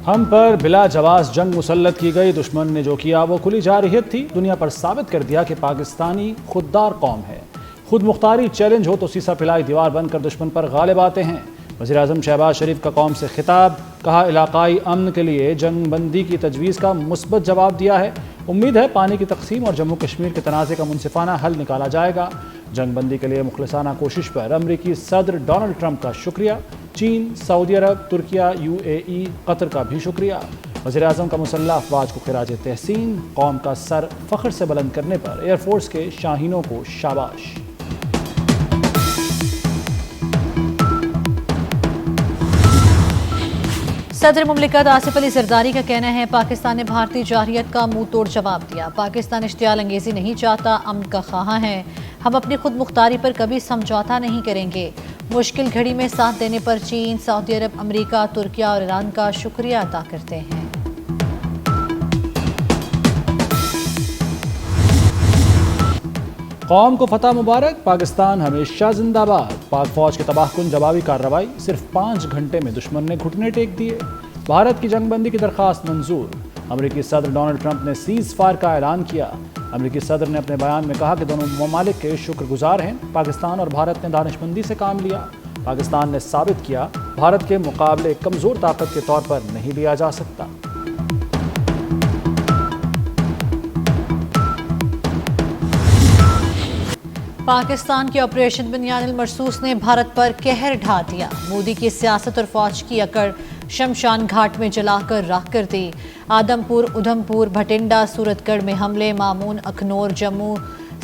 ہم پر بلا جواز جنگ مسلط کی گئی، دشمن نے جو کیا وہ کھلی جارحیت تھی۔ دنیا پر ثابت کر دیا کہ پاکستانی خوددار قوم ہے۔ خود مختاری چیلنج ہو تو سیسا پلائی دیوار بن کر دشمن پر غالب آتے ہیں۔ وزیراعظم شہباز شریف کا قوم سے خطاب، کہا علاقائی امن کے لیے جنگ بندی کی تجویز کا مثبت جواب دیا ہے۔ امید ہے پانی کی تقسیم اور جموں کشمیر کے تنازع کا منصفانہ حل نکالا جائے گا۔ جنگ بندی کے لیے مخلصانہ کوشش پر امریکی صدر ڈونلڈ ٹرمپ کا شکریہ۔ چین، سعودی عرب، ترکیہ، UAE، قطر کا بھی شکریہ۔ وزیراعظم کا مسلح افواج کو خراج تحسین، قوم کا سر فخر سے بلند کرنے پر ایئر فورس کے شاہینوں کو شاباش۔ صدر مملکت آصف علی زرداری کا کہنا ہے پاکستان نے بھارتی جارحیت کا منہ توڑ جواب دیا۔ پاکستان اشتعال انگیزی نہیں چاہتا، امن کا خواہاں ہے۔ ہم اپنی خود مختاری پر کبھی سمجھوتا نہیں کریں گے۔ مشکل گھڑی میں ساتھ دینے پر چین، سعودی عرب، امریکہ، ترکیہ اور ایران کا شکریہ ادا کرتے ہیں۔ قوم کو فتح مبارک، پاکستان ہمیشہ زندہ باد۔ پاک فوج کی تباہ کن جوابی کارروائی، صرف 5 گھنٹے میں دشمن نے گھٹنے ٹیک دیے۔ بھارت کی جنگ بندی کی درخواست منظور۔ امریکی صدر ڈونلڈ ٹرمپ نے سیز فائر کا اعلان کیا۔ امریکی صدر نے اپنے بیان میں کہا کہ دونوں ممالک کے شکر گزار ہیں۔ پاکستان اور بھارت نے دانش مندی سے کام لیا۔ پاکستان نے ثابت کیا بھارت کے مقابلے کمزور طاقت کے طور پر نہیں لیا جا سکتا۔ پاکستان کے آپریشن بنیان المرصوص نے بھارت پر قہر ڈھا دیا۔ مودی کی سیاست اور فوج کی اکڑ شمشان گھاٹ میں جلا کر راکھ کر دی۔ آدم پور، ادھم پور، بھٹنڈا، سورت گڑھ میں حملے، مامون، اکھنور، جموں،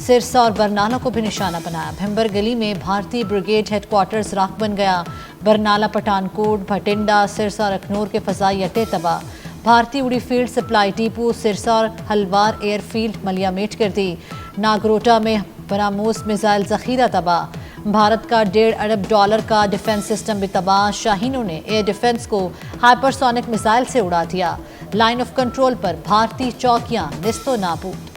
سرسا اور برنالہ کو بھی نشانہ بنایا۔ بھمبر گلی میں بھارتی بریگیڈ ہیڈ کوارٹرز راکھ بن گیا۔ برنالہ، پٹھان کوٹ، بھٹنڈا، سرسا اور اکھنور کے فضائی اڈے تباہ۔ بھارتی اڑی فیلڈ سپلائی ڈیپو سرسا اور ہلوار ایئر فیلڈ ملیا میٹ کر دی۔ ناگروٹا میں براموس میزائل ذخیرہ تباہ۔ بھارت کا $1.5 ارب کا ڈیفنس سسٹم بھی تباہ۔ شاہینوں نے ایئر ڈیفنس کو ہائپرسونک میزائل سے اڑا دیا۔ لائن آف کنٹرول پر بھارتی چوکیاں نیست و نابود۔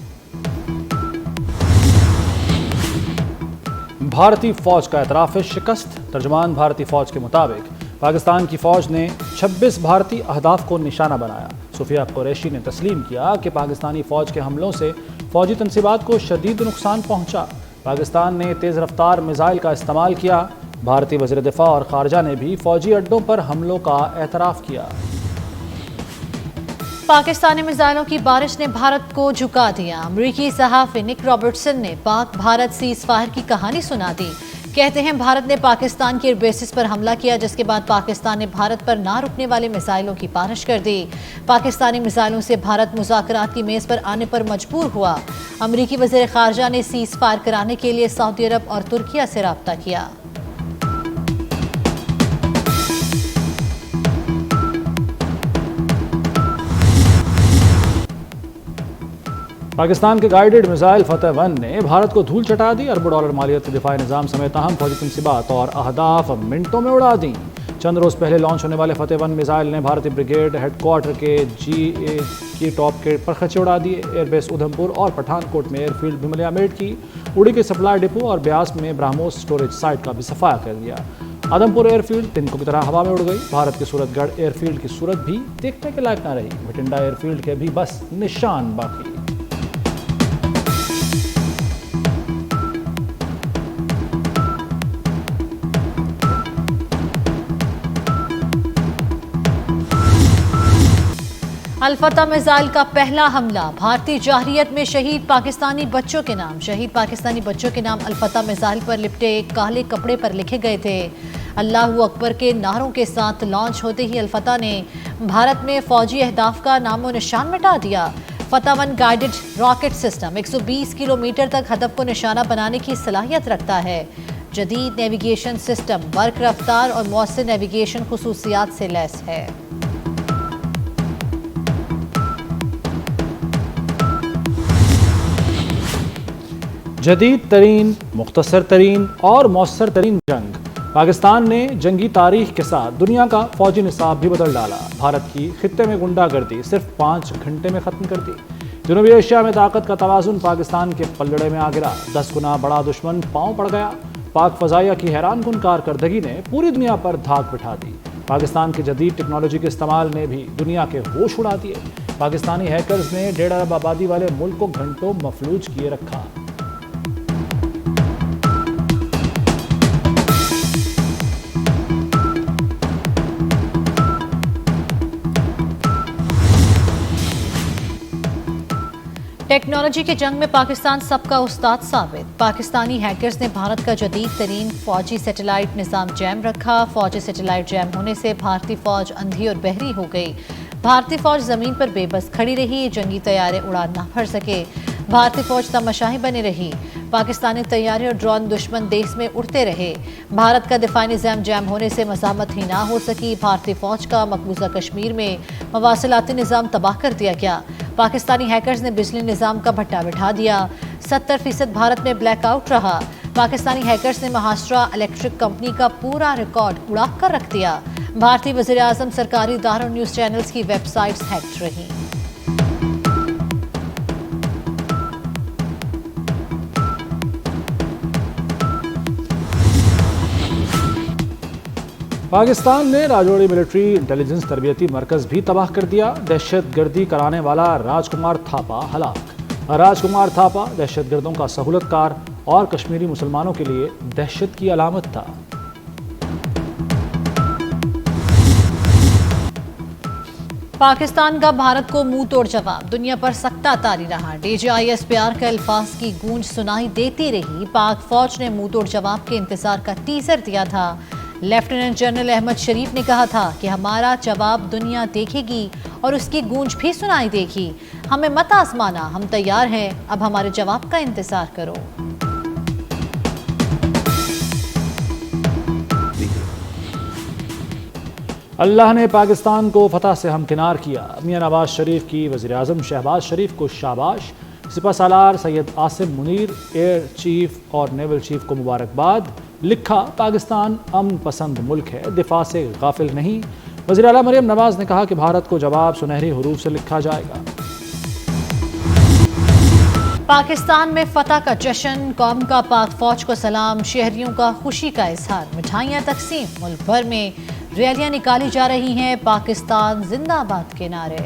بھارتی فوج کا اعتراف شکست۔ ترجمان بھارتی فوج کے مطابق پاکستان کی فوج نے 26 بھارتی اہداف کو نشانہ بنایا۔ صفیہ قریشی نے تسلیم کیا کہ پاکستانی فوج کے حملوں سے فوجی تنصیبات کو شدید نقصان پہنچا۔ پاکستان نے تیز رفتار میزائل کا استعمال کیا۔ بھارتی وزیر دفاع اور خارجہ نے بھی فوجی اڈوں پر حملوں کا اعتراف کیا۔ پاکستانی میزائلوں کی بارش نے بھارت کو جھکا دیا۔ امریکی صحافی نک رابرٹسن نے پاک بھارت سیز فائر کی کہانی سنا دی۔ کہتے ہیں بھارت نے پاکستان کے ایئر بیسز پر حملہ کیا، جس کے بعد پاکستان نے بھارت پر نہ رکنے والے میزائلوں کی بارش کر دی۔ پاکستانی میزائلوں سے بھارت مذاکرات کی میز پر آنے پر مجبور ہوا۔ امریکی وزیر خارجہ نے سیز فائر کرانے کے لیے سعودی عرب اور ترکیہ سے رابطہ کیا۔ پاکستان کے گائیڈڈ میزائل فتح 1 نے بھارت کو دھول چٹا دی۔ $1 ارب مالیت کے دفاعی نظام سمیت اہم فوجی تنصیبات اور اہداف منٹوں میں اڑا دیں۔ چند روز پہلے لانچ ہونے والے فتح 1 میزائل نے بھارتی بریگیڈ ہیڈ کوارٹر کے GA کی ٹاپ کے پرخچے اڑا دیے۔ ایئر بیس ادھم پور اور پٹھان کوٹ میں ایئر فیلڈ بھی ملیا میٹ کی۔ اڑی کے سپلائی ڈپو اور بیاس میں برہموس سٹوریج سائٹ کا بھی صفایا کر دیا۔ آدم پور ایئر فیلڈ تنکوں کی طرح ہوا میں اڑ گئی۔ بھارت کے سورت گڑھ ایئر فیلڈ کی صورت بھی دیکھنے کے لائق نہ رہی۔ بھٹنڈا ایئر فیلڈ کے بھی بس نشان باقی۔ الفتح میزائل کا پہلا حملہ، بھارتی جارحیت میں شہید پاکستانی بچوں کے نام۔ شہید پاکستانی بچوں کے نام الفتح میزائل پر لپٹے ایک کالے کپڑے پر لکھے گئے تھے۔ اللہ اکبر کے نعروں کے ساتھ لانچ ہوتے ہی الفتح نے بھارت میں فوجی اہداف کا نام و نشان مٹا دیا۔ فتح 1 گائیڈڈ راکٹ سسٹم 120 کلومیٹر تک ہدف کو نشانہ بنانے کی صلاحیت رکھتا ہے۔ جدید نیویگیشن سسٹم برق رفتار اور مؤثر نیویگیشن خصوصیات سے لیس ہے۔ جدید ترین، مختصر ترین اور مؤثر ترین جنگ۔ پاکستان نے جنگی تاریخ کے ساتھ دنیا کا فوجی نصاب بھی بدل ڈالا۔ بھارت کی خطے میں غنڈہ گردی صرف 5 گھنٹے میں ختم کر دی۔ جنوبی ایشیا میں طاقت کا توازن پاکستان کے پلڑے میں آ گرا۔ 10 گنا بڑا دشمن پاؤں پڑ گیا۔ پاک فضائیہ کی حیران کن کارکردگی نے پوری دنیا پر دھاک بٹھا دی۔ پاکستان کی جدید ٹیکنالوجی کے استعمال نے بھی دنیا کے ہوش اڑا دیے۔ پاکستانی ہیکرز نے 1.5 ارب آبادی والے ملک کو گھنٹوں مفلوج کیے رکھا۔ ٹیکنالوجی کی جنگ میں پاکستان سب کا استاد ثابت۔ پاکستانی ہیکرز نے بھارت کا جدید ترین فوجی سیٹلائٹ نظام جیم رکھا۔ فوجی سیٹلائٹ جیم ہونے سے بھارتی فوج اندھی اور بہری ہو گئی۔ بھارتی فوج زمین پر بے بس کھڑی رہی، جنگی طیارے اڑان نہ بھر سکے۔ بھارتی فوج تماشائی بنی رہی۔ پاکستانی طیارے اور ڈرون دشمن دیش میں اڑتے رہے۔ بھارت کا دفاعی نظام جیم ہونے سے مزاحمت ہی نہ ہو سکی۔ بھارتی فوج کا مقبوضہ کشمیر میں مواصلاتی نظام تباہ کر دیا گیا۔ پاکستانی ہیکرز نے بجلی نظام کا بھٹا بٹھا دیا۔ 70% بھارت میں بلیک آؤٹ رہا۔ پاکستانی ہیکرز نے مہاشٹرا الیکٹرک کمپنی کا پورا ریکارڈ اڑا کر رکھ دیا۔ بھارتی وزیر اعظم سرکاری اداروں نیوز چینلز کی ویب سائٹس ہیکڈ رہیں۔ پاکستان نے راجوری ملٹری انٹیلیجنس تربیتی مرکز بھی تباہ کر دیا۔ دہشت گردی کرانے والا راج کمار تھاپا ہلاک۔ راج کمار تھاپا دہشت گردوں کا سہولت کار اور کشمیری مسلمانوں کے لیے دہشت کی علامت تھا۔ پاکستان کا بھارت کو منہ توڑ جواب، دنیا پر سکتہ طاری رہا۔ DGISPR کے الفاظ کی گونج سنائی دیتی رہی۔ پاک فوج نے منہ توڑ جواب کے انتظار کا ٹیزر دیا تھا۔ لیفٹیننٹ جنرل احمد شریف نے کہا تھا کہ ہمارا جواب دنیا دیکھے گی اور اس کی گونج بھی سنائی دے گی۔ ہمیں مت آزمانا، ہم تیار ہیں، اب ہمارے جواب کا انتظار کرو۔ اللہ نے پاکستان کو فتح سے ہمکنار کیا۔ میاں نواز شریف کی وزیر اعظم شہباز شریف کو شاباش۔ سپہ سالار سید عاصم منیر ایئر چیف اور نیول چیف کو مبارکباد۔ لکھا پاکستان امن پسند ملک ہے، دفاع سے غافل نہیں۔ وزیر اعلیٰ مریم نواز نے کہا کہ بھارت کو جواب سنہری حروف سے لکھا جائے گا۔ پاکستان میں فتح کا جشن، قوم کا پاک فوج کو سلام، شہریوں کا خوشی کا اظہار، مٹھائیاں تقسیم، ملک بھر میں ریلیاں نکالی جا رہی ہیں۔ پاکستان زندہ باد کے نعرے۔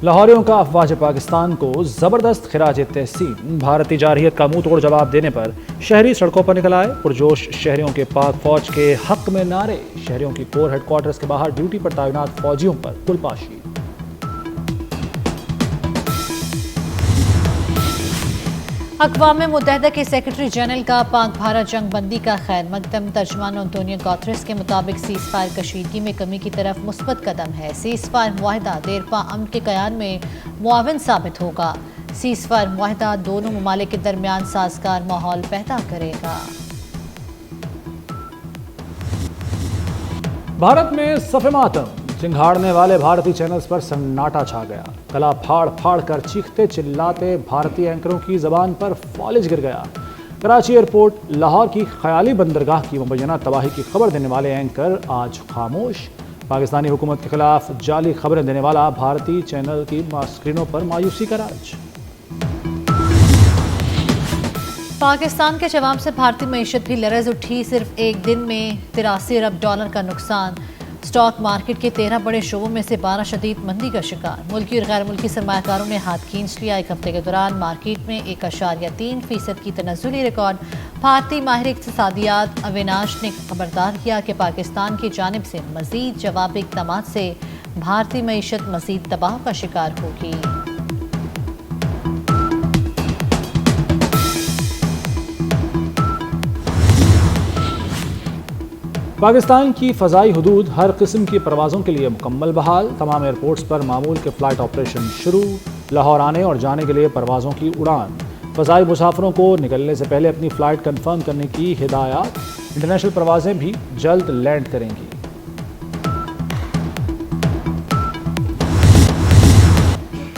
لاہوریوں کا افواج پاکستان کو زبردست خراج تحسین۔ بھارتی جارحیت کا منہ توڑ جواب دینے پر شہری سڑکوں پر نکل آئے۔ پرجوش شہریوں کے پاک فوج کے حق میں نعرے۔ شہریوں کی کور ہیڈ کوارٹرز کے باہر ڈیوٹی پر تعینات فوجیوں پر کل پاشی۔ اقوام متحدہ کے سیکرٹری جنرل کا پاک بھارت جنگ بندی کا خیر مقدم۔ ترجمان انطونیو گوتریس کے مطابق سیز فائر کشیدگی میں کمی کی طرف مثبت قدم ہے۔ سیز فائر معاہدہ دیرپا امن کے قیام میں معاون ثابت ہوگا۔ سیز فائر معاہدہ دونوں ممالک کے درمیان سازگار ماحول پیدا کرے گا۔ بھارت میں صف ماتم، چنگھاڑنے والے بھارتی چینلز پر سناٹا چھا گیا۔ گلا پھاڑ پھاڑ کر چیختے چلاتے بھارتی اینکروں کی زبان پر فالج گر گیا۔ کراچی ایئرپورٹ لاہور کی خیالی بندرگاہ کی مبینہ تباہی کی خبر دینے والے اینکر آج خاموش۔ پاکستانی حکومت کے خلاف جعلی خبریں دینے والا بھارتی چینل کی اسکرینوں پر مایوسی کا راج۔ پاکستان کے جواب سے بھارتی معیشت بھی لرز اٹھی۔ صرف ایک دن میں 83 ارب ڈالر کا نقصان۔ اسٹاک مارکیٹ کے 13 بڑے شعبوں میں سے 12 شدید مندی کا شکار۔ ملکی اور غیر ملکی سرمایہ کاروں نے ہاتھ کھینچ لیا۔ ایک ہفتے کے دوران مارکیٹ میں 1.3% کی تنزلی ریکارڈ۔ بھارتی ماہر اقتصادیات اویناش نے خبردار کیا کہ پاکستان کی جانب سے مزید جوابی اقدامات سے بھارتی معیشت مزید تباہ کا شکار ہوگی۔ پاکستان کی فضائی حدود ہر قسم کی پروازوں کے لیے مکمل بحال۔ تمام ایئرپورٹس پر معمول کے فلائٹ آپریشن شروع۔ لاہور آنے اور جانے کے لیے پروازوں کی اڑان۔ فضائی مسافروں کو نکلنے سے پہلے اپنی فلائٹ کنفرم کرنے کی ہدایات۔ انٹرنیشنل پروازیں بھی جلد لینڈ کریں گی۔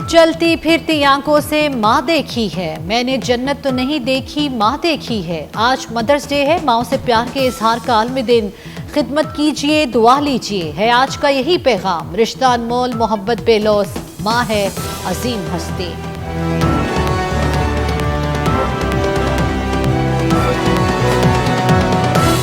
چلتی پھرتی آنکھوں سے ماں دیکھی ہے، میں نے جنت تو نہیں دیکھی، ماں دیکھی ہے۔ آج مدرس ڈے ہے، ماں سے پیار کے اظہار کا عالمی دن۔ خدمت کیجئے، دعا لیجئے، ہے آج کا یہی پیغام۔ رشتہ انمول، محبت بے لوث، ماں ہے عظیم ہستی۔